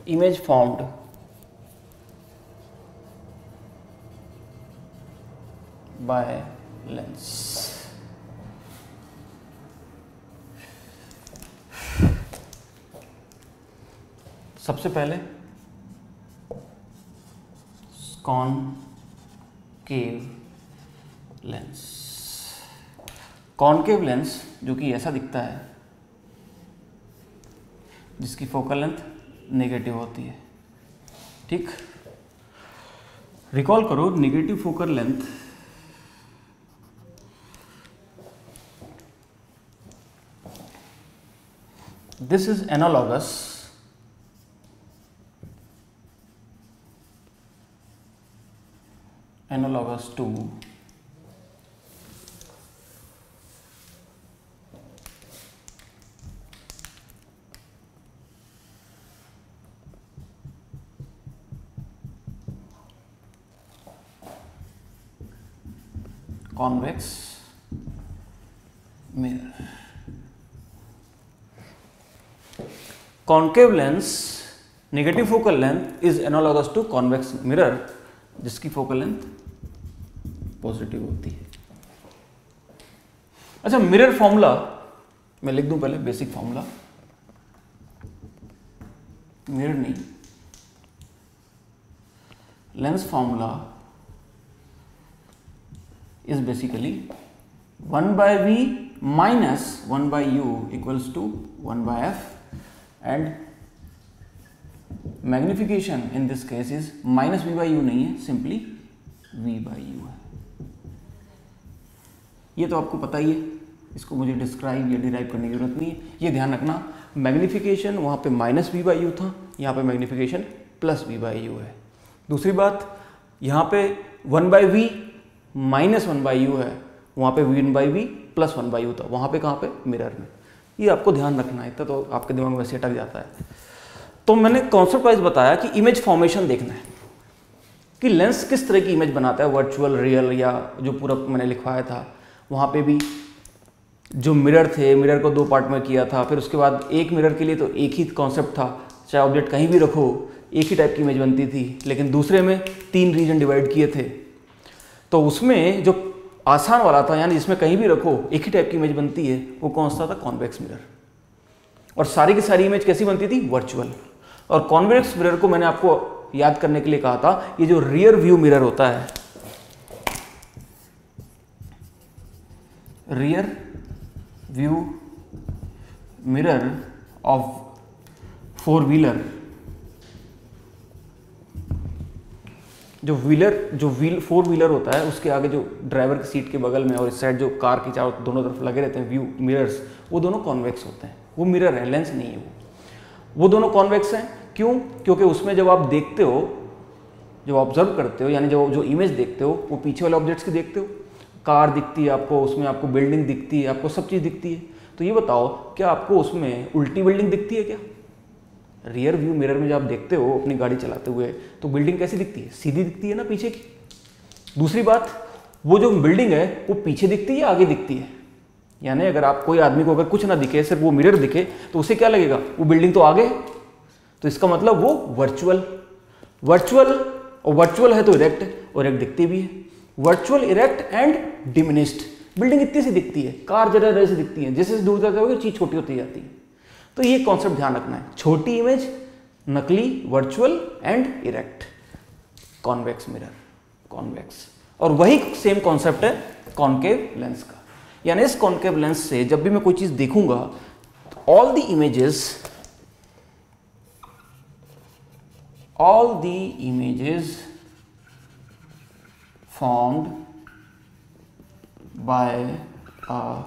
image formed by lens. सबसे पहले concave lens. Concave lens जो कि ऐसा दिखता है, जिसकी फोकल लेंथ नेगेटिव होती है। ठीक, रिकॉल करो negative focal length this is analogous to convex mirror. Concave lens, negative focal length is analogous to convex mirror, जिसकी फोकल लेंथ पॉजिटिव होती है। अच्छा, मिरर फॉर्मूला मैं लिख दूं पहले, बेसिक फॉर्मूला, मिरर नहीं, lens formula is basically 1/v minus 1/u equals to 1/f, and magnification in this case is minus v/u नहीं है, simply v/u है। ये तो आपको पता ही है, इसको मुझे डिस्क्राइब या डिराइव करने की जरूरत नहीं है। ये ध्यान रखना, मैग्निफिकेशन वहाँ पे माइनस v/u था, यहाँ पे मैग्निफिकेशन प्लस v/u है। दूसरी बात, यहाँ पे 1/v माइनस 1/u है, वहाँ पे 1/v प्लस 1/u था, वहाँ पे कहाँ पे, मिरर में। ये आपको ध्यान रखना है, इतना तो आपके दिमाग में वैसे अटक जाता है। तो मैंने कॉन्सेप्ट वाइज बताया कि इमेज फॉर्मेशन देखना है कि लेंस किस तरह की इमेज बनाता है, वर्चुअल, रियल, या जो पूरा मैंने लिखवाया था वहाँ पे भी जो मिरर थे, मिरर को दो पार्ट में किया था। फिर उसके बाद एक मिरर के लिए तो एक ही कॉन्सेप्ट था, चाहे ऑब्जेक्ट कहीं भी रखो एक ही टाइप की इमेज बनती थी, लेकिन दूसरे में 3 रीजन डिवाइड किए थे। तो उसमें जो आसान वाला था, यानी जिसमें कहीं भी रखो एक ही टाइप की इमेज बनती है, वो कौन सा था, कॉन्वेक्स मिरर। और सारी की सारी इमेज कैसी बनती थी, वर्चुअल। और कॉन्वेक्स मिरर को मैंने आपको याद करने के लिए कहा था, ये जो रियर व्यू मिरर होता है, rear view mirror of 4 wheeler, जो 4 व्हीलर होता है, उसके आगे जो ड्राइवर की सीट के बगल में और इस साइड जो कार की चारों दोनों तरफ लगे रहते हैं व्यू मिरर्स, वो दोनों कॉन्वेक्स होते हैं। वो मिरर है, लेंस नहीं है वो दोनों कॉन्वेक्स हैं। क्यों? क्योंकि उसमें जब आप देखते हो, जब ऑब्जर्व करते हो, यानी जो इमेज देखते हो, वो पीछे वाले ऑब्जेक्ट्स की देखते हो। कार दिखती है आपको, उसमें आपको बिल्डिंग दिखती है, आपको सब चीज़ दिखती है। तो ये बताओ, क्या आपको उसमें उल्टी बिल्डिंग दिखती है क्या? रियर व्यू मिरर में जब आप देखते हो अपनी गाड़ी चलाते हुए, तो बिल्डिंग कैसी दिखती है, सीधी दिखती है ना, पीछे की। दूसरी बात, वो जो बिल्डिंग है वो पीछे दिखती है या आगे दिखती है? यानी अगर आप कोई आदमी को अगर कुछ ना दिखे, सिर्फ वो मिरर दिखे, तो उसे क्या लगेगा, वो बिल्डिंग तो आगे है। तो इसका मतलब वो वर्चुअल है तो इरेक्ट, और इरेक्ट दिखती भी है। Virtual, erect and diminished. Building इतनी सी दिखती है, कार जरा जैसे दिखती है, जैसे दूर जाते हो चीज छोटी होती जाती है। तो ये कॉन्सेप्ट ध्यान रखना है, छोटी इमेज, नकली, virtual and erect, convex mirror, convex. और वही सेम कॉन्सेप्ट है कॉन्केव लेंस का। यानी इस कॉन्केव लेंस से जब भी मैं कोई चीज देखूंगा, तो all the images formed by a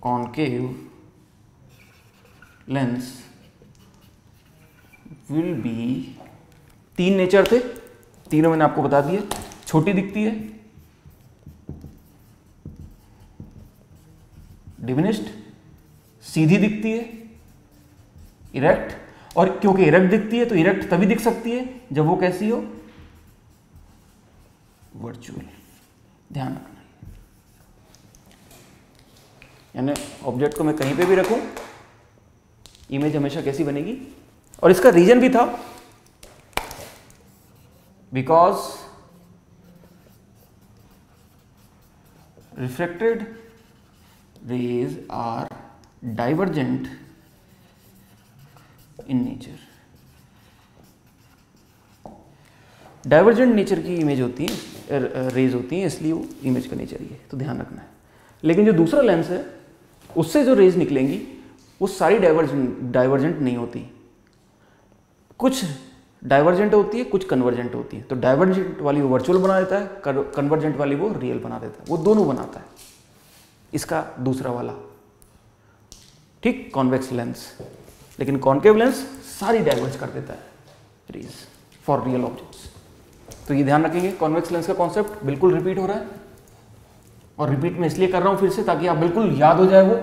concave lens will be, 3 nature थे, तीनों मैंने आपको बता दिए। छोटी दिखती है, डिमिनिश्ड, सीधी दिखती है, इरेक्ट। और क्योंकि इरेक्ट दिखती है तो इरेक्ट तभी दिख सकती है जब वो कैसी हो, वर्चुअल। ध्यान रखना, यानी ऑब्जेक्ट को मैं कहीं पे भी रखूं, इमेज हमेशा कैसी बनेगी, और इसका रीजन भी था because refracted rays are divergent in nature. Divergent nature की इमेज होती है, रेज होती हैं, इसलिए वो इमेज का नेचर ही है, तो ध्यान रखना है। लेकिन जो दूसरा लेंस है उससे जो रेज निकलेंगी वो सारी डाइवर्जेंट नहीं होती, कुछ डाइवर्जेंट होती है, कुछ कन्वर्जेंट होती है। तो डाइवर्जेंट वाली वो वर्चुअल बना देता है, कन्वर्जेंट वाली वो रियल बना देता है, वो दोनों बनाता है इसका दूसरा वाला, ठीक, कॉन्वेक्स लेंस। लेकिन कॉन्केव लेंस सारी डाइवर्ज कर देता है रेज फॉर रियल ऑब्जेक्ट्स। तो ये ध्यान रखेंगे, कॉन्वेक्स लेंस का कॉन्सेप्ट बिल्कुल रिपीट हो रहा है, और रिपीट में इसलिए कर रहा हूं फिर से ताकि आप बिल्कुल याद हो जाए, वो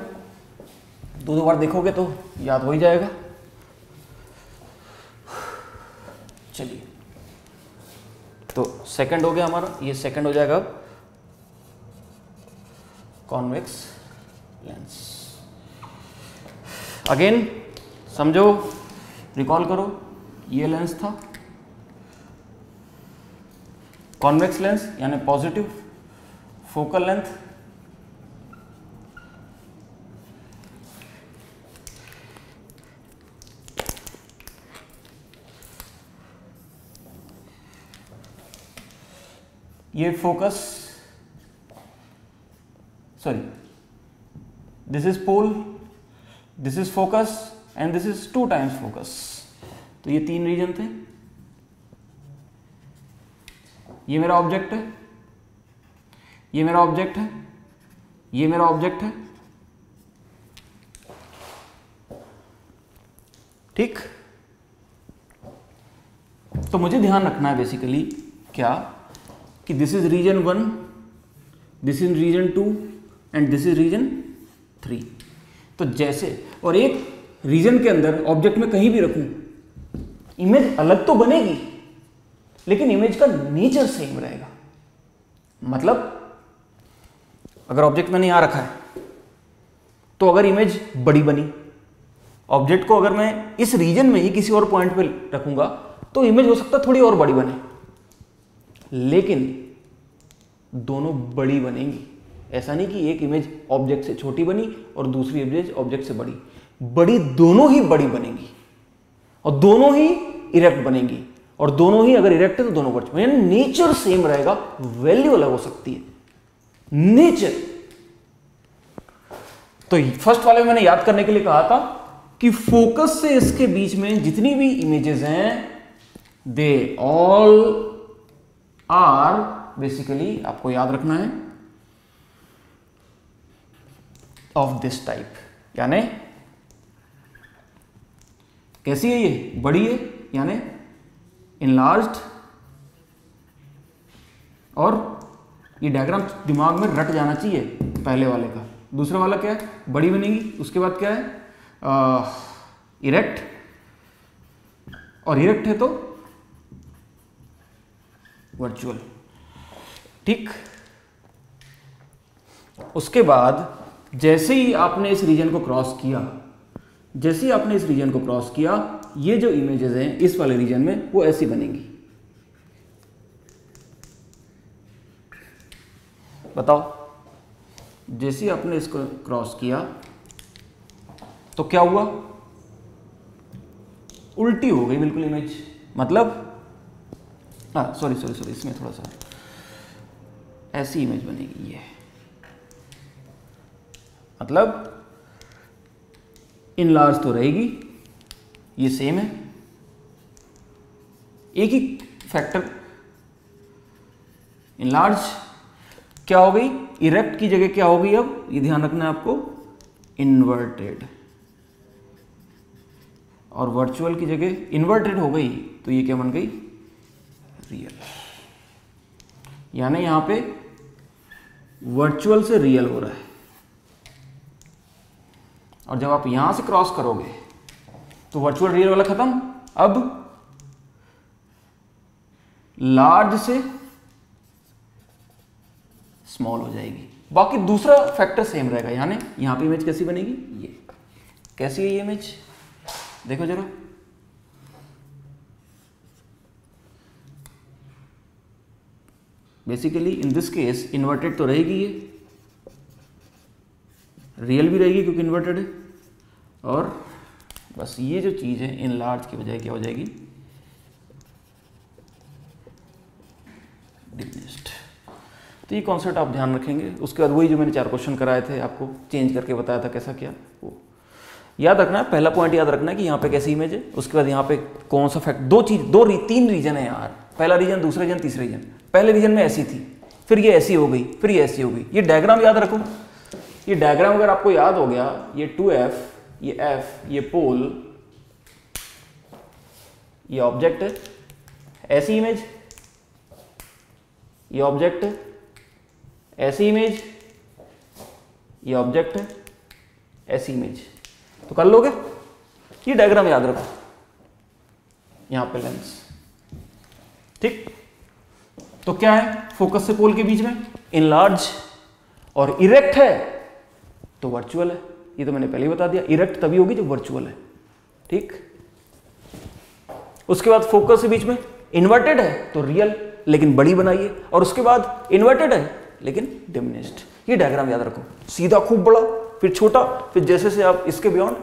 दो बार देखोगे तो याद हो ही जाएगा। चलिए, तो सेकंड हो गया हमारा, ये सेकंड हो जाएगा अब कॉन्वेक्स लेंस। अगेन समझो, रिकॉल करो, ये लेंस था कॉन्वेक्स लेंस यानी पॉजिटिव फोकल लेंथ, ये focus, sorry, this is pole, this is focus and this is 2 times focus. तो ये 3 रीजन थे। ये मेरा ऑब्जेक्ट है, ये मेरा ऑब्जेक्ट है, ये मेरा ऑब्जेक्ट है, ठीक। तो मुझे ध्यान रखना है बेसिकली क्या, कि this is region 1, this is region 2 and this is region 3। तो जैसे, और एक रीजन के अंदर ऑब्जेक्ट में कहीं भी रखूं, इमेज अलग तो बनेगी लेकिन इमेज का नेचर सेम रहेगा। मतलब अगर ऑब्जेक्ट मैंने यहां रखा है तो अगर इमेज बड़ी बनी, ऑब्जेक्ट को अगर मैं इस रीजन में ही किसी और पॉइंट पे रखूंगा तो इमेज हो सकता है थोड़ी और बड़ी बने, लेकिन दोनों बड़ी बनेंगी। ऐसा नहीं कि एक इमेज ऑब्जेक्ट से छोटी बनी और दूसरी इमेज ऑब्जेक्ट से बड़ी, बड़ी दोनों ही बड़ी बनेंगी और दोनों ही इरेक्ट बनेंगी, और दोनों ही अगर इरेक्ट है तो दोनों वर्चुअल, यानी नेचर सेम रहेगा, वैल्यू अलग हो सकती है, नेचर। तो फर्स्ट वाले में मैंने याद करने के लिए कहा था कि फोकस से इसके बीच में जितनी भी इमेजेस हैं दे ऑल आर बेसिकली, आपको याद रखना है, ऑफ दिस टाइप। यानी कैसी है ये, बड़ी है यानी इनलार्ज्ड, और ये डायग्राम दिमाग में रट जाना चाहिए पहले वाले का। दूसरा वाला क्या है, बड़ी बनेगी, उसके बाद क्या है इरेक्ट, और इरेक्ट है तो वर्चुअल, ठीक। उसके बाद जैसे ही आपने इस रीजन को क्रॉस किया, जैसे ही आपने इस रीजन को क्रॉस किया, ये जो इमेजेस हैं इस वाले रीजन में वो ऐसी बनेंगी। बताओ, जैसे ही आपने इसको क्रॉस किया तो क्या हुआ, उल्टी हो गई बिल्कुल इमेज। मतलब सॉरी, इसमें थोड़ा सा ऐसी इमेज बनेगी ये, मतलब इनलार्ज तो रहेगी, ये सेम है, एक ही फैक्टर, इनलार्ज क्या हो गई, इरेक्ट की जगह क्या हो गई, अब ये ध्यान रखना है आपको, इन्वर्टेड, और वर्चुअल की जगह इन्वर्टेड हो गई तो ये क्या बन गई, रियल। यानी यहां पे वर्चुअल से रियल हो रहा है, और जब आप यहां से क्रॉस करोगे तो वर्चुअल रियल वाला खत्म, अब लार्ज से स्मॉल हो जाएगी, बाकी दूसरा फैक्टर सेम रहेगा। यानी यहां पे इमेज कैसी बनेगी, ये कैसी है ये इमेज, देखो जरा, basically in this case inverted तो रहेगी, ये रियल भी रहेगी क्योंकि इन्वर्टेड है, और बस ये जो चीज़ है इन लार्ज की बजाय क्या हो जाएगी, डिमिनिश्ड। तो ये कॉन्सेप्ट आप ध्यान रखेंगे। उसके बाद वही जो मैंने 4 क्वेश्चन कराए थे, आपको चेंज करके बताया था कैसा क्या, वो याद रखना है। पहला पॉइंट याद रखना है कि यहाँ पे कैसी इमेज है, उसके बाद यहाँ पे कौन सा फैक्ट, 3 रीजन है यार, पहला रीजन, दूसरा रीजन, तीसरा रीजन। पहले रीजन में ऐसी थी, फिर ये ऐसी हो गई, फिर ये ऐसी हो गई। ये डायग्राम याद रखो, ये डायग्राम अगर आपको याद हो गया, ये 2f, ये f, ये पोल, ये ऑब्जेक्ट है, ऐसी इमेज, ये ऑब्जेक्ट है, ऐसी इमेज, ये ऑब्जेक्ट है, ऐसी इमेज, तो कर लोगे। ये डायग्राम याद रखो, यहां पे लेंस, ठीक। तो क्या है फोकस से पोल के बीच में, इनलार्ज, और इरेक्ट है तो वर्चुअल है। ये तो मैंने पहले ही बता दिया, इरेक्ट तभी होगी जब वर्चुअल है, ठीक। उसके बाद फोकस के बीच में इन्वर्टेड है तो रियल, लेकिन बड़ी बनाइए, और उसके बाद इन्वर्टेड है लेकिन डिमिनिश्ड। ये डायग्राम याद रखो, सीधा खूब बड़ा, फिर छोटा, फिर जैसे से आप इसके बियॉन्ड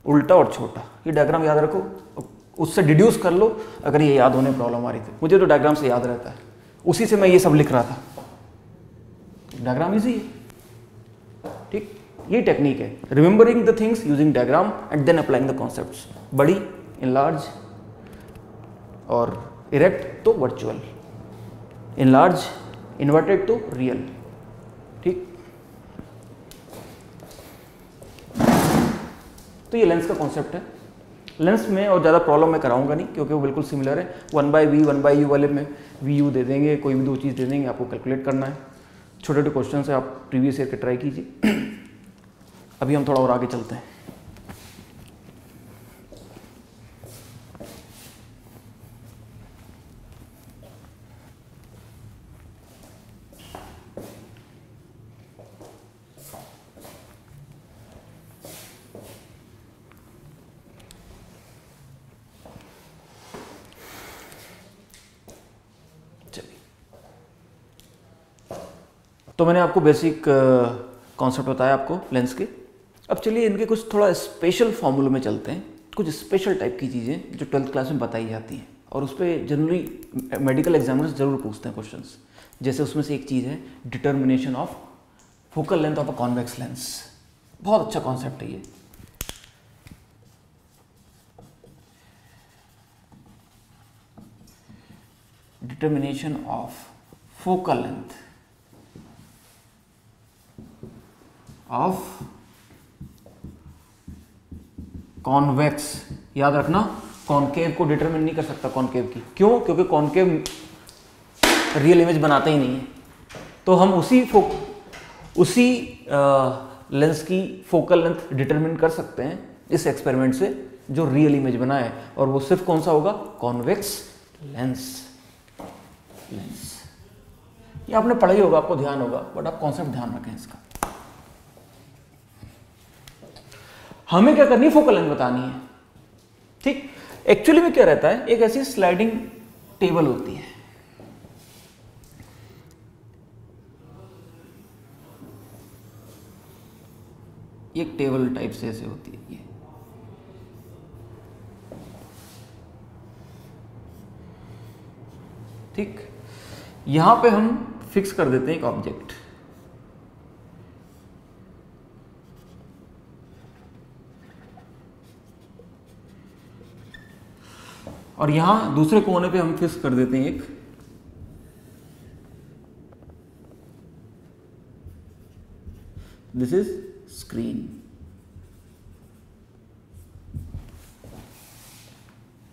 उल्टा और छोटा। ये डायग्राम याद रखो, उससे डिड्यूस कर लो अगर ये याद होने प्रॉब्लम आ रही थी। मुझे तो डायग्राम से याद रहता है, उसी से मैं ये सब लिख रहा था। डायग्राम इजी है, ठीक। ये टेक्निक है, remembering the things using diagram and then applying the concepts. बड़ी, इनलार्ज, और इरेक्ट तो वर्चुअल, इनलार्ज, इन्वर्टेड तो रियल, ठीक। तो ये लेंस का कॉन्सेप्ट है। लेंस में और ज़्यादा प्रॉब्लम मैं कराऊंगा नहीं क्योंकि वो बिल्कुल सिमिलर है। 1/v 1/u वाले में vu दे देंगे, कोई भी 2 चीज़ दे देंगे, आपको कैलकुलेट करना है। छोटे छोटे क्वेश्चन से आप प्रीवियस ईयर के ट्राई कीजिए। अभी हम थोड़ा और आगे चलते हैं। तो मैंने आपको बेसिक कॉन्सेप्ट बताया आपको लेंस के। अब चलिए इनके कुछ थोड़ा स्पेशल फॉर्मूले में चलते हैं। कुछ स्पेशल टाइप की चीज़ें जो 12th क्लास में बताई जाती हैं और उस पर जनरली मेडिकल एग्जामिनर्स जरूर पूछते हैं क्वेश्चंस। जैसे उसमें से एक चीज़ है determination of focal length of a convex lens. बहुत अच्छा कॉन्सेप्ट है ये। Determination of focal length of convex. याद रखना, कॉनकेव को डिटरमिन नहीं कर सकता कॉनकेव की। क्यों? क्योंकि कॉनकेव रियल इमेज बनाता ही नहीं है। तो हम उसी लेंस की फोकल लेंथ डिटरमिन कर सकते हैं इस एक्सपेरिमेंट से जो रियल इमेज बनाए, और वो सिर्फ कौन सा होगा? Convex lens. ये आपने पढ़ा ही होगा, आपको ध्यान होगा, बट आप कॉन्सेप्ट ध्यान रखें इसका। हमें क्या करनी है? फोकल लेंथ बतानी है, ठीक। एक्चुअली में क्या रहता है, एक ऐसी स्लाइडिंग टेबल होती है, एक टेबल टाइप से ऐसे होती है ये, ठीक। यहां पे हम फिक्स कर देते हैं एक ऑब्जेक्ट, और यहां दूसरे कोने पे हम फिक्स कर देते हैं एक this is screen,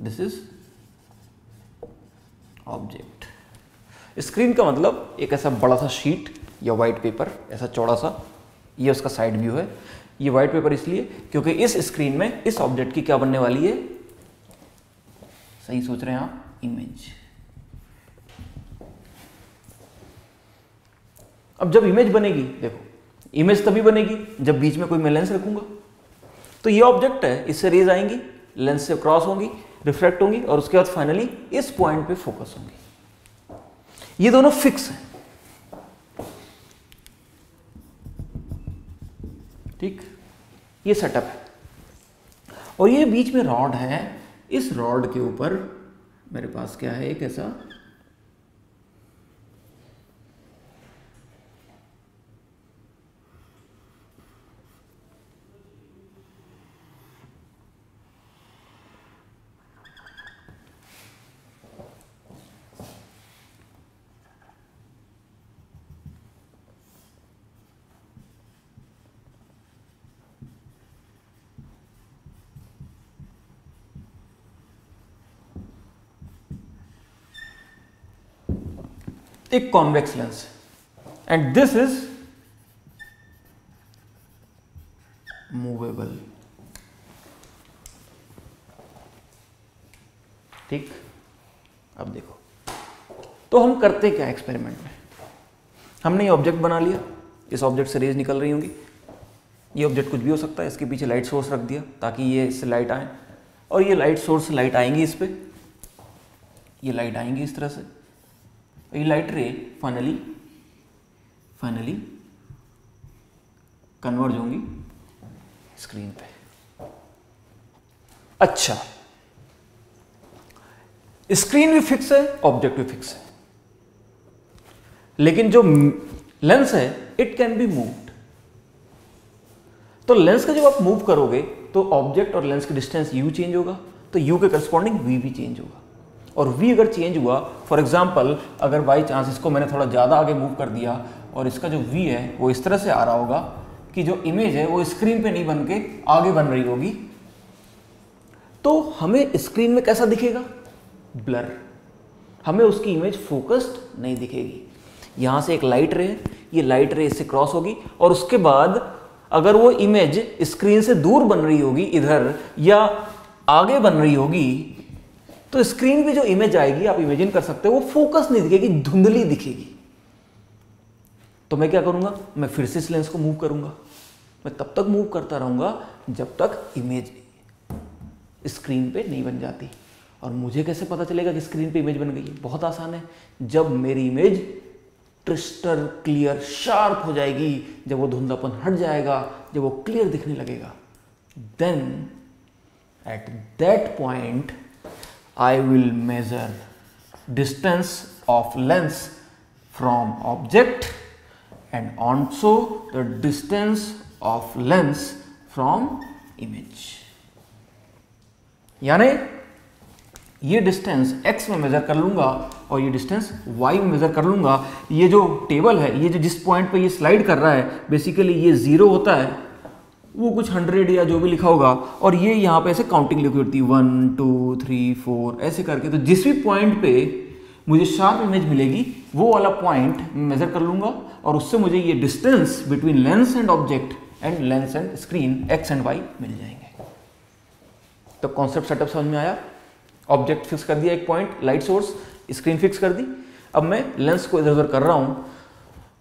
this is object. Screen का मतलब एक ऐसा बड़ा सा शीट या वाइट पेपर, ऐसा चौड़ा सा, ये उसका साइड व्यू है। ये वाइट पेपर इसलिए क्योंकि इस स्क्रीन में इस ऑब्जेक्ट की क्या बनने वाली है? सही सोच रहे हैं आप, इमेज। अब जब इमेज बनेगी, देखो इमेज तभी बनेगी जब बीच में कोई मैं लेंस रखूंगा। तो ये ऑब्जेक्ट है, इससे रेज आएंगी, लेंस से क्रॉस होंगी, रिफ्रैक्ट होंगी और उसके बाद फाइनली इस पॉइंट पे फोकस होंगी। ये दोनों फिक्स हैं, ठीक, ये सेटअप है। और ये बीच में रॉड है, इस रॉड के ऊपर मेरे पास क्या है, एक ऐसा एक convex lens and this is movable, ठीक। अब देखो, तो हम करते क्या एक्सपेरिमेंट में, हमने ये ऑब्जेक्ट बना लिया, इस ऑब्जेक्ट से रेज निकल रही होंगी, ये ऑब्जेक्ट कुछ भी हो सकता है, इसके पीछे लाइट सोर्स रख दिया ताकि ये इससे लाइट आए, और ये लाइट सोर्स से लाइट आएंगी इस पे, ये लाइट आएंगी इस तरह से, ये लाइट रे फाइनली कन्वर्ज होंगी स्क्रीन पे। अच्छा, स्क्रीन भी फिक्स है, ऑब्जेक्ट भी फिक्स है, लेकिन जो लेंस है इट कैन बी मूव्ड। तो लेंस का जब आप मूव करोगे तो ऑब्जेक्ट और लेंस की डिस्टेंस u चेंज होगा, तो u के करस्पॉन्डिंग v भी चेंज होगा, और v अगर चेंज हुआ, फॉर एग्जांपल अगर बाई चांस इसको मैंने थोड़ा ज़्यादा आगे मूव कर दिया और इसका जो v है वो इस तरह से आ रहा होगा कि जो इमेज है वो स्क्रीन पे नहीं बन के आगे बन रही होगी, तो हमें स्क्रीन में कैसा दिखेगा, ब्लर, हमें उसकी इमेज फोकस्ड नहीं दिखेगी। यहाँ से एक लाइट रे, ये लाइट रे इससे क्रॉस होगी और उसके बाद अगर वो इमेज स्क्रीन से दूर बन रही होगी इधर या आगे बन रही होगी, तो स्क्रीन पे जो इमेज आएगी आप इमेजिन कर सकते हो वो फोकस नहीं दिखेगी, धुंधली दिखेगी। तो मैं क्या करूंगा, मैं फिर से इस लेंस को मूव करूंगा, मैं तब तक मूव करता रहूंगा जब तक इमेज स्क्रीन पे नहीं बन जाती। और मुझे कैसे पता चलेगा कि स्क्रीन पे इमेज बन गई है? बहुत आसान है, जब मेरी इमेज क्रिस्टल क्लियर शार्प हो जाएगी, जब वो धुंधलापन हट जाएगा, जब वो क्लियर दिखने लगेगा, then at that point I will measure distance of lens from object and also the distance of lens from image। यानी ये डिस्टेंस x में मेजर कर लूंगा और ये डिस्टेंस y में मेजर कर लूंगा। ये जो टेबल है, ये जो जिस पॉइंट पे ये स्लाइड कर रहा है, बेसिकली ये 0 होता है, वो कुछ 100 या जो भी लिखा होगा, और ये यहाँ पे ऐसे काउंटिंग लिखी होती है 1 2 3 4 ऐसे करके। तो जिस भी पॉइंट पे मुझे शार्प इमेज मिलेगी वो वाला पॉइंट मेजर कर लूंगा और उससे मुझे ये distance between lens and object and lens and screen x and y मिल जाएंगे। तो कॉन्सेप्ट सेटअप समझ में आया। ऑब्जेक्ट फिक्स कर दिया, एक point, light source, screen fix कर दी। अब मैं लेंस को इधर उधर कर रहा हूँ,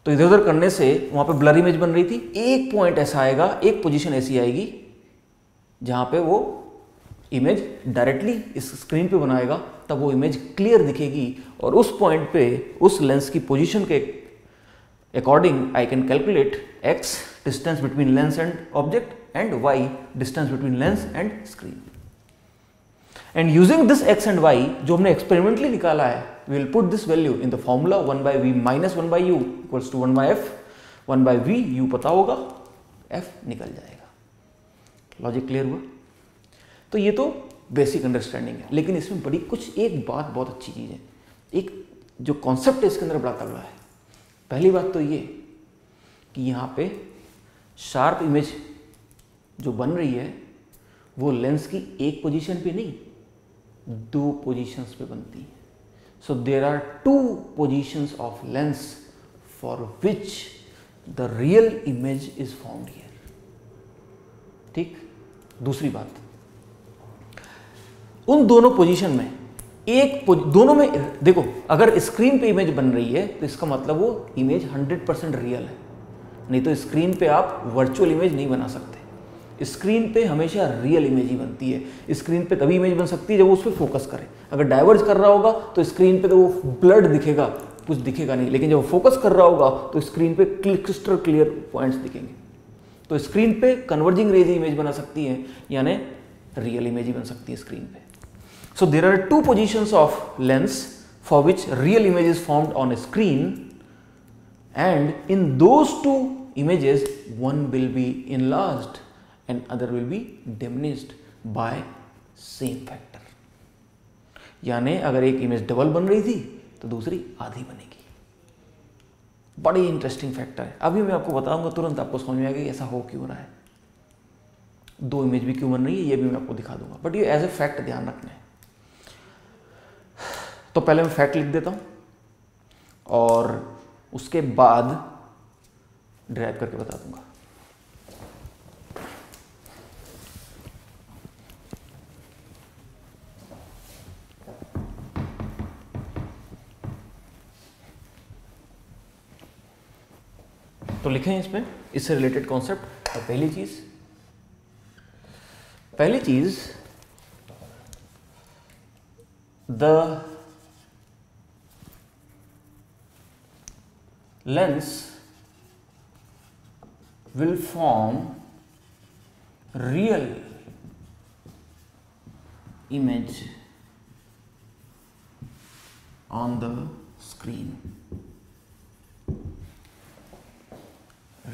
तो इधर उधर करने से वहाँ पे ब्लर इमेज बन रही थी। एक पॉइंट ऐसा आएगा, एक पोजीशन ऐसी आएगी जहाँ पे वो इमेज डायरेक्टली इस स्क्रीन पे बनाएगा, तब वो इमेज क्लियर दिखेगी। और उस पॉइंट पे उस लेंस की पोजीशन के according I can calculate x distance between lens and object and y distance between lens and screen. And using this x and y जो हमने एक्सपेरिमेंटली निकाला है, we will put this value in the formula 1 by v minus 1 by u equals to 1 by f। 1 by v u पता होगा, f निकल जाएगा। Logic clear हुआ? तो ये तो बेसिक अंडरस्टैंडिंग है, लेकिन इसमें बड़ी कुछ एक बात बहुत अच्छी चीज़ है, एक जो कॉन्सेप्ट है इसके अंदर बड़ा तगड़ा है। पहली बात तो ये कि यहाँ पे शार्प इमेज जो बन रही है वो लेंस की एक पोजीशन पे नहीं, 2 पोजीशंस पे बनती है। So there are 2 positions of lens for which the real image is found here। ठीक। दूसरी बात, उन दोनों पोजीशन में दोनों में देखो, अगर स्क्रीन पे इमेज बन रही है तो इसका मतलब वो इमेज 100% रियल है, नहीं तो स्क्रीन पे आप वर्चुअल इमेज नहीं बना सकते। स्क्रीन पे हमेशा रियल इमेज ही बनती है। स्क्रीन पे तभी इमेज बन सकती है जब वो उस पर फोकस करे। अगर डाइवर्ज कर रहा होगा तो स्क्रीन पे तो वो ब्लड दिखेगा, कुछ दिखेगा नहीं, लेकिन जब वो फोकस कर रहा होगा तो स्क्रीन पे क्रिस्टल क्लियर पॉइंट्स दिखेंगे। तो स्क्रीन पे कन्वर्जिंग रेज इमेज बना सकती है, यानी रियल इमेज ही बन सकती है स्क्रीन पे। So there are two positions of lens for which real image is formed on screen, and in those two images one will be enlarged and other will be diminished by same factor। यानी अगर एक image double बन रही थी तो दूसरी आधी बनेगी। बड़ी इंटरेस्टिंग फैक्टर है। अभी मैं आपको बताऊंगा, तुरंत आपको समझ में आएगा ऐसा हो क्यों रहा है, दो इमेज भी क्यों बन रही है, ये भी मैं आपको दिखा दूंगा, बट ये एज ए फैक्ट ध्यान रखना है। तो पहले मैं फैक्ट लिख देता हूं और उसके बाद ड्राइव करके बता दूंगा। तो लिखें इसमें, इससे रिलेटेड कॉन्सेप्ट। और पहली चीज the lens will form real image on the screen,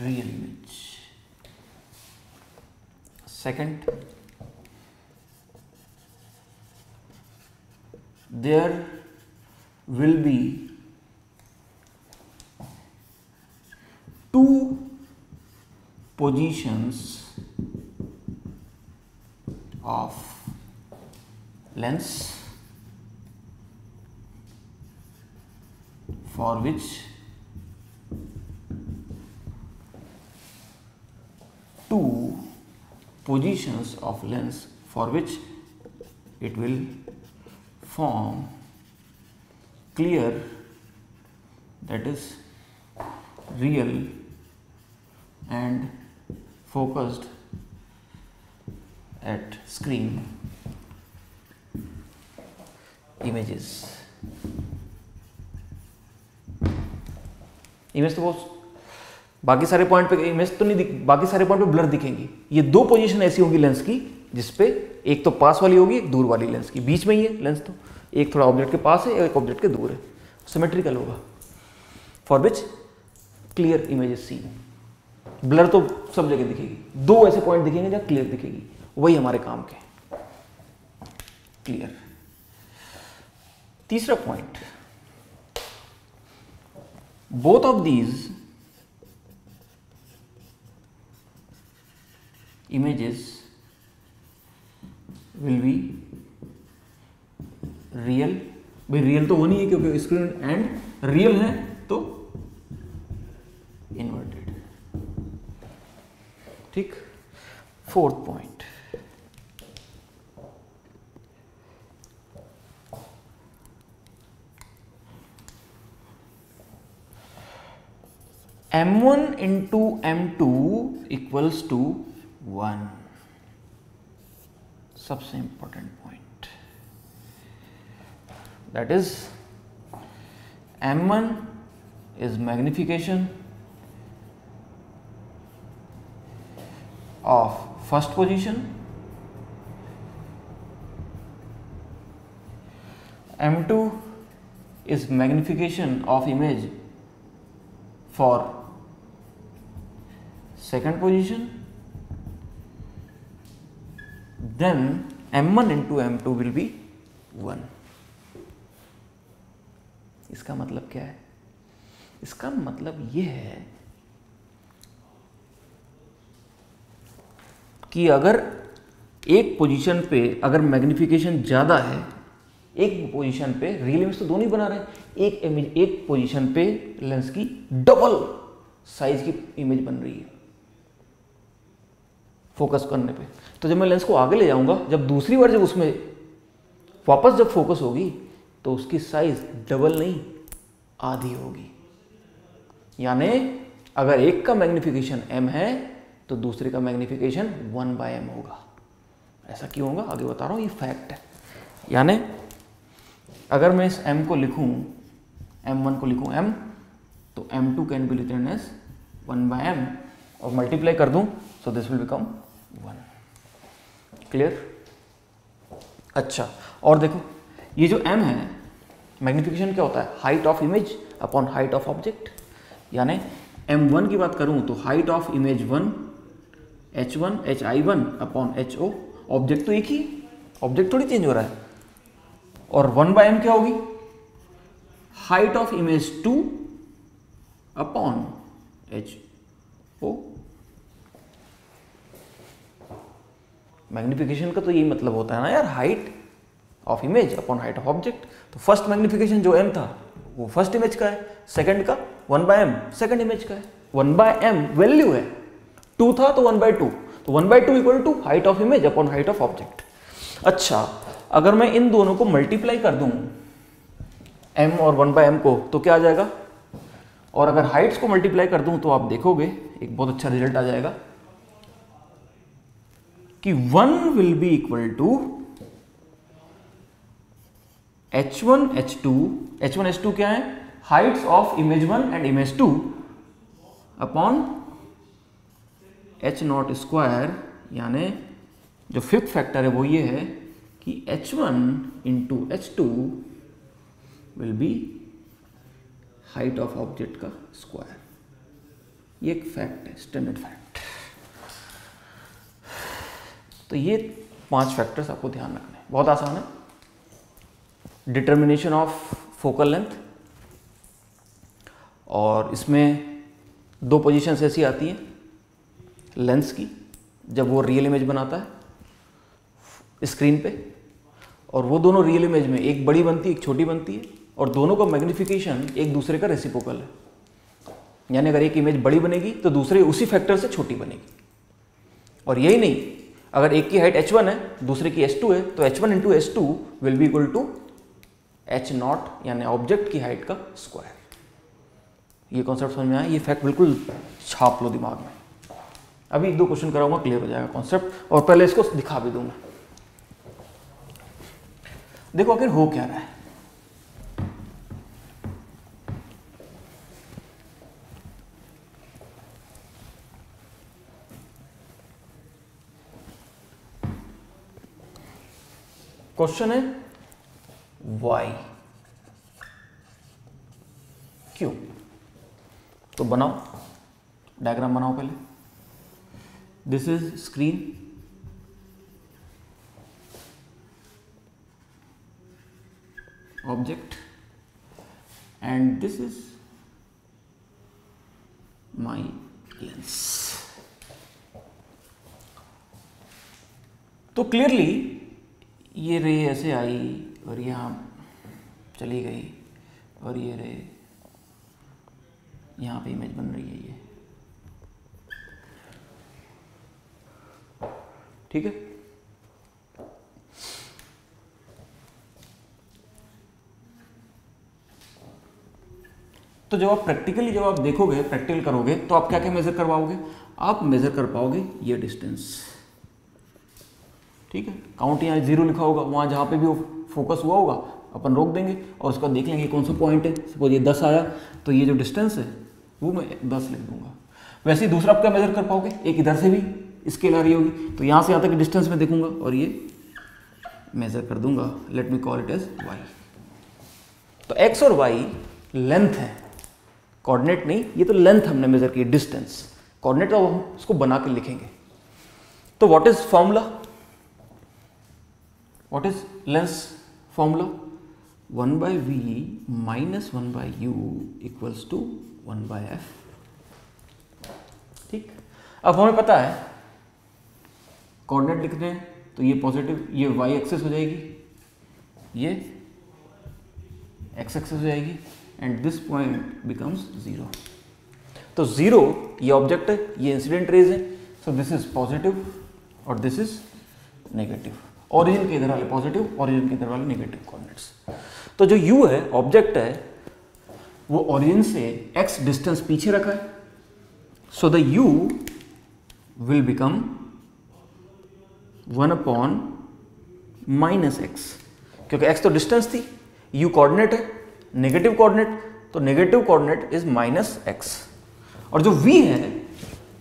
real image। Second, there will be two positions of lens for which it will form clear, that is real and focused at screen images। Image तो बहुत, बाकी सारे point पे image तो नहीं बाकी सारे point पे ब्लर दिखेंगी। ये दो पोजीशन ऐसी होंगी लेंस की जिसपे एक तो पास वाली होगी, एक दूर वाली लेंस की, बीच में ही है लेंस, तो एक थोड़ा ऑब्जेक्ट के पास है, एक ऑब्जेक्ट के दूर है, सिमेट्रिकल होगा। For which clear image is seen. Blur तो सब जगह दिखेगी, दो ऐसे पॉइंट दिखेंगे जहां क्लियर दिखेगी, वही हमारे काम के। क्लियर। तीसरा point, both of these images will be real. भाई रियल तो वो नहीं है क्योंकि स्क्रीन एंड रियल है तो इन्वर्टेड। ठीक। Fourth point, M1 into M2 equals to 1। सबसे important point, that is M1 is magnification of first position, M2 is magnification of image for second position, then M1 into M2 will be 1। इसका मतलब क्या है? इसका मतलब यह है कि अगर एक पोजीशन पे अगर मैग्निफिकेशन ज़्यादा है, एक पोजीशन पे रियल इमेज तो दोनों ही बना रहे हैं, एक इमेज एक पोजीशन पे लेंस की डबल साइज की इमेज बन रही है फोकस करने पे। तो जब मैं लेंस को आगे ले जाऊंगा, जब दूसरी बार जब उसमें वापस जब फोकस होगी तो उसकी साइज डबल नहीं आधी होगी। यानी अगर एक का मैग्निफिकेशन m है तो दूसरे का मैग्नीफिकेशन 1/m होगा। ऐसा क्यों होगा आगे बता रहा हूँ, ये फैक्ट है। यानी अगर मैं इस m को लिखूँ, m1 को लिखूँ m, तो m2 can be written as 1/m और मल्टीप्लाई कर दूँ, so this will become 1। Clear? अच्छा, और देखो ये जो m है, मैग्नीफिकेशन क्या होता है? Height of image upon height of object. यानी m1 की बात करूं तो height of image 1 h1 hi1 upon ho। Object तो एक ही, ऑब्जेक्ट थोड़ी चेंज हो रहा है। और 1/m क्या होगी? Height of image 2 upon ho। Magnification का तो यही मतलब होता है ना यार, height of image upon height of object. तो फर्स्ट मैग्नीफिकेशन जो m था वो फर्स्ट इमेज का है, सेकंड का 1/m सेकंड इमेज का है। 1/m वैल्यू है, 2 था तो 1/2, तो 1/2 equal to height of image upon height of object. अच्छा, अगर मैं इन दोनों को मल्टीप्लाई कर दूं m और 1/m को, तो क्या आ जाएगा? और अगर हाइट्स को मल्टीप्लाई कर दूं तो आप देखोगे एक बहुत अच्छा रिजल्ट आ जाएगा कि 1 will be equal to h1 h2 क्या है? Heights of image 1 and image 2 upon h0 square. यानी जो फिफ्थ फैक्टर है वो ये है कि h1 इंटू h2 will B height of object का स्क्वायर। ये एक फैक्ट है, स्टैंडर्ड फैक्ट। तो ये 5 फैक्टर्स आपको ध्यान रखने हैं, बहुत आसान है। डिटर्मिनेशन ऑफ फोकल लेंथ, और इसमें 2 पोजीशंस ऐसी आती हैं लेंस की जब वो रियल इमेज बनाता है स्क्रीन पे, और वो दोनों रियल इमेज में एक बड़ी बनती है एक छोटी बनती है, और दोनों का मैग्नीफिकेशन एक दूसरे का रेसिप्रोकल है। यानी अगर एक इमेज बड़ी बनेगी तो दूसरे उसी फैक्टर से छोटी बनेगी। और यही नहीं, अगर एक की हाइट h1 है दूसरे की h2 है, तो h1 इंटू h2 will be equal to h0 यानी ऑब्जेक्ट की हाइट का स्क्वायर। ये कॉन्सेप्ट समझ में आया? ये फैक्ट बिल्कुल छाप लो दिमाग में। अभी 1-2 क्वेश्चन कराऊंगा, क्लियर हो जाएगा कॉन्सेप्ट, और पहले इसको दिखा भी दूंगा। देखो आखिर हो क्या रहा है। क्वेश्चन है वाई क्यों? तो बनाओ, डायग्राम बनाओ पहले। This is screen, object, and this is my lens. तो क्लियरली ये रे ऐसे आई और यहाँ चली गई, और ये रे यहाँ पे इमेज बन रही है, ये ठीक है। तो जब आप प्रैक्टिकली जब आप देखोगे, प्रैक्टिकल करोगे, तो आप क्या क्या मेजर करवाओगे? आप मेजर कर पाओगे ये डिस्टेंस, ठीक है। काउंट यहाँ 0 लिखा होगा, वहाँ जहाँ पे भी वो फोकस हुआ होगा अपन रोक देंगे और उसका देख लेंगे कौन सा पॉइंट है। सपोज ये 10 आया तो ये जो डिस्टेंस है वो मैं 10 लिख दूंगा। वैसे ही दूसरा आप क्या मेजर कर पाओगे? एक इधर से भी स्केल आ रही होगी, तो यहाँ से यहाँ तक डिस्टेंस में देखूंगा और ये मेजर कर दूंगा। Let me call it as y. तो एक्स और वाई लेंथ है, कोऑर्डिनेट नहीं, ये तो लेंथ हमने मेजर की, डिस्टेंस। कोऑर्डिनेट तो हम उसको बना के लिखेंगे। तो what is formula? What is lens formula? 1/v minus 1/u equals to 1/f। ठीक, अब हमें पता है कोऑर्डिनेट लिखते हैं तो ये पॉजिटिव, ये y एक्सेस हो जाएगी, ये x एक्सेस हो जाएगी, एंड दिस पॉइंट बिकम्स 0। तो 0 ये ऑब्जेक्ट है, ये इंसिडेंट रेज है, सो दिस इज पॉजिटिव और दिस इज नेगेटिव। ओरिजिन के इधर वाले पॉजिटिव, ओरिजिन के इधर वाले नेगेटिव कोऑर्डिनेट्स। तो जो u है ऑब्जेक्ट है, वो ओरिजिन से x डिस्टेंस पीछे रखा है, so the u will become 1 upon minus x, क्योंकि x तो डिस्टेंस थी, u कोऑर्डिनेट है, नेगेटिव कोऑर्डिनेट, तो negative coordinate is minus x. और जो v है,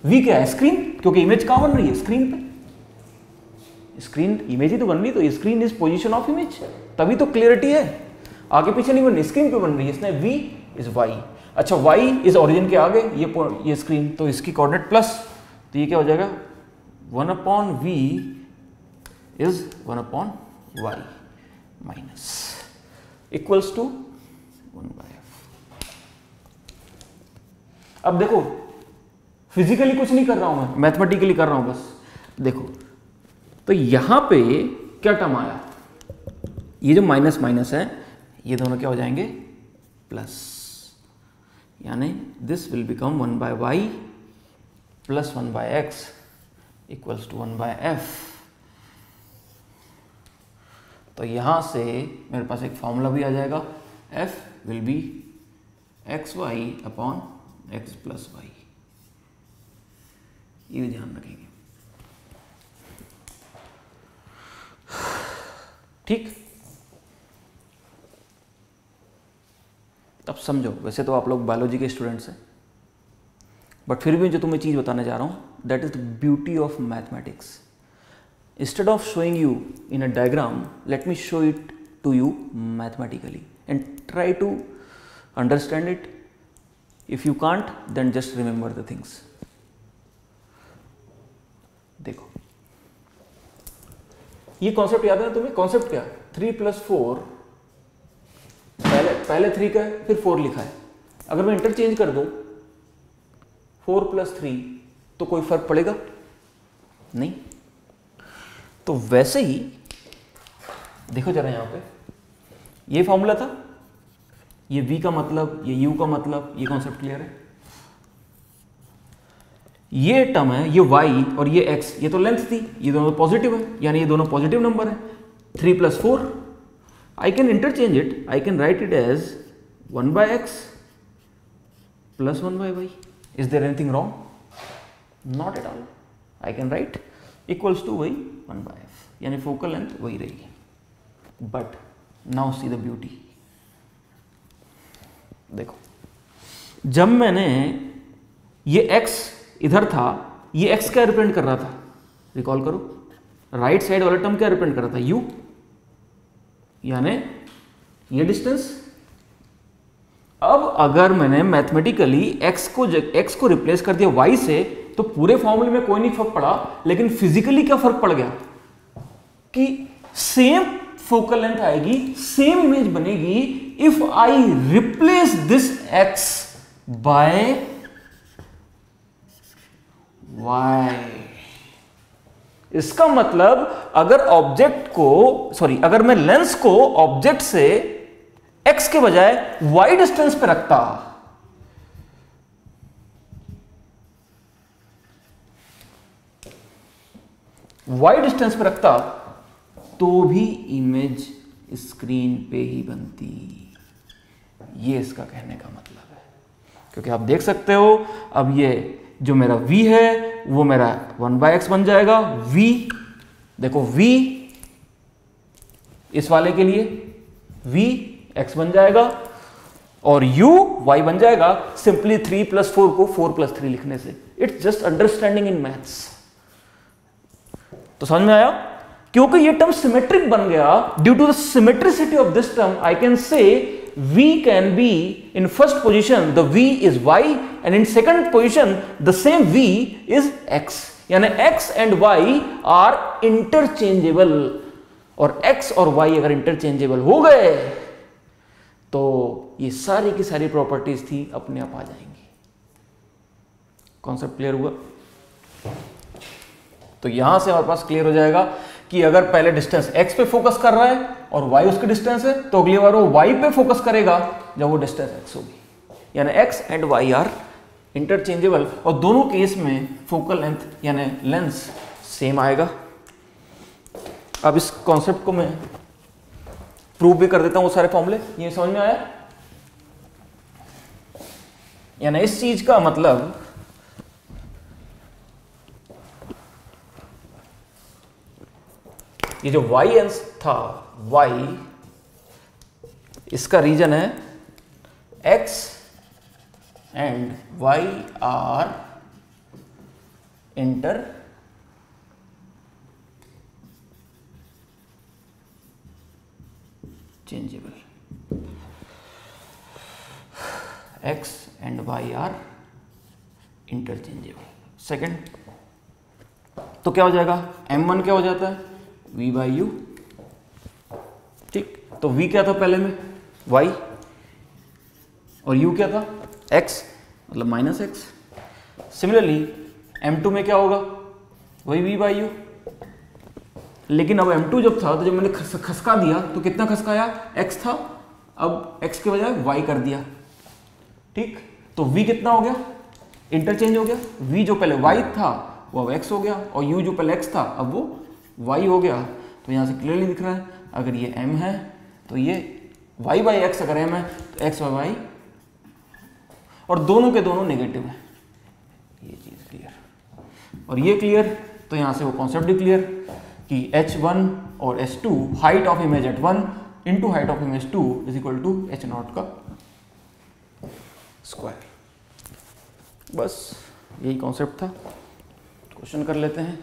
v क्या है? स्क्रीन, क्योंकि इमेज कहां बन रही है? स्क्रीन पे। स्क्रीन इमेज ही तो बन रही है, तो screen is position of image, तभी तो क्लियरिटी है। आगे पीछे नहीं बन रही, स्क्रीन पे बन रही है, इसने v इज y। अच्छा, y इज ओरिजिन के आगे, ये स्क्रीन, तो इसकी कोऑर्डिनेट प्लस, तो ये क्या हो जाएगा? 1 upon v is 1 upon y minus equals to 1/f। अब देखो, फिजिकली कुछ नहीं कर रहा हूं मैं, मैथमेटिकली कर रहा हूं बस। देखो, तो यहां पे क्या टर्म आया? ये जो माइनस माइनस है, ये दोनों क्या हो जाएंगे? प्लस, यानी this will become 1/y plus 1/x equals to 1/f। तो यहां से मेरे पास एक फॉर्मूला भी आ जाएगा, f will be xy upon x plus y। ये भी ध्यान रखेंगे, ठीक? अब समझो, वैसे तो आप लोग बायोलॉजी के स्टूडेंट्स हैं, बट फिर भी जो तुम्हें चीज बताने जा रहा हूं, that is the beauty of mathematics. Instead of showing you in a diagram, let me show it to you mathematically and try to understand it. If you can't, then just remember the things. देखो, ये concept याद है ना तुम्हें? Concept क्या? 3 + 4, पहले 3 का है, फिर 4 लिखा है। अगर मैं इंटरचेंज कर दूं 4 + 3, तो कोई फर्क पड़ेगा नहीं। तो वैसे ही देखो जरा, यहां पे ये फॉर्मूला था, ये v का मतलब, ये u का मतलब, ये कॉन्सेप्ट क्लियर है? ये टर्म है, ये y और ये x, ये तो लेंथ थी, ये दोनों पॉजिटिव है, यानी ये दोनों पॉजिटिव नंबर है। 3 + 4, I can interchange it, I can write it as 1/x plus 1/y। Is there anything wrong? Not at all. I can write equals to वही 1/f, यानी फोकल लेंथ वही रहेगी। But now see the beauty. देखो, जब मैंने ये x इधर था, ये x क्या रिप्रेजेंट कर रहा था? रिकॉल करो, राइट साइड वाला टर्म क्या रिप्रेजेंट कर रहा था? u, यानी ये डिस्टेंस। अब अगर मैंने मैथमेटिकली x को रिप्लेस कर दिया y से, तो पूरे फॉर्मूले में कोई नहीं फर्क पड़ा, लेकिन फिजिकली क्या फर्क पड़ गया कि सेम फोकल लेंथ आएगी, सेम इमेज बनेगी if I replace this x by y। इसका मतलब अगर मैं लेंस को ऑब्जेक्ट से x के बजाय y डिस्टेंस पे रखता, y डिस्टेंस पे रखता, तो भी इमेज स्क्रीन पे ही बनती। ये इसका कहने का मतलब है, क्योंकि आप देख सकते हो, अब ये जो मेरा v है वो मेरा 1/x बन जाएगा। v देखो, v इस वाले के लिए v x बन जाएगा और u y बन जाएगा, सिंपली 3 + 4 को 4 + 3 लिखने से। It's just understanding in maths. तो समझ में आया? क्योंकि ये टर्म सिमेट्रिक बन गया, due to the symmetricity of this term, I can say v can be in first position, the v is y, and in second position the same v is x, यानी x and y are interchangeable। और x और y अगर interchangeable हो गए तो ये सारी की सारी प्रॉपर्टीज थी अपने आप आ जाएंगी। कॉन्सेप्ट क्लियर हुआ? तो यहां से हमारे पास क्लियर हो जाएगा कि अगर पहले डिस्टेंस x पे फोकस कर रहा है और y उसकी डिस्टेंस है, तो अगली बार वो y पे फोकस करेगा जब वो डिस्टेंस x होगी, यानी x and y are interchangeable, और दोनों केस में फोकल लेंथ यानी लेंस सेम आएगा। अब इस कॉन्सेप्ट को मैं प्रूव भी कर देता हूं, वो सारे फॉर्मूले। ये समझ में आया? यानी इस चीज का मतलब ये जो y एंस था, y इसका रीजन है x and y are interchangeable, x and y are interchangeable. Second, तो क्या हो जाएगा, m1 क्या हो जाता है, v बाई यू। ठीक, तो v क्या था पहले में, y, और u क्या था, x, मतलब माइनस x। सिमिलरली m2 में क्या होगा, वही v बाई यू। लेकिन अब m2 जब था तो जब मैंने खसका दिया तो कितना खसकाया, x था, अब x के बजाय y कर दिया। ठीक, तो v कितना हो गया, इंटरचेंज हो गया, v जो पहले y था वो अब x हो गया, और u जो पहले x था अब वो y हो गया। तो यहाँ से क्लियरली दिख रहा है, अगर ये m है तो ये y बाई x, अगर m है तो x बाई y, और दोनों के दोनों नेगेटिव है। ये चीज़ क्लियर, और ये क्लियर, तो यहाँ से वो कॉन्सेप्ट भी क्लियर कि h1 और h2 height of image h1 into height of image 2 is equal to h0 का स्क्वायर। बस यही कॉन्सेप्ट था। क्वेश्चन कर लेते हैं।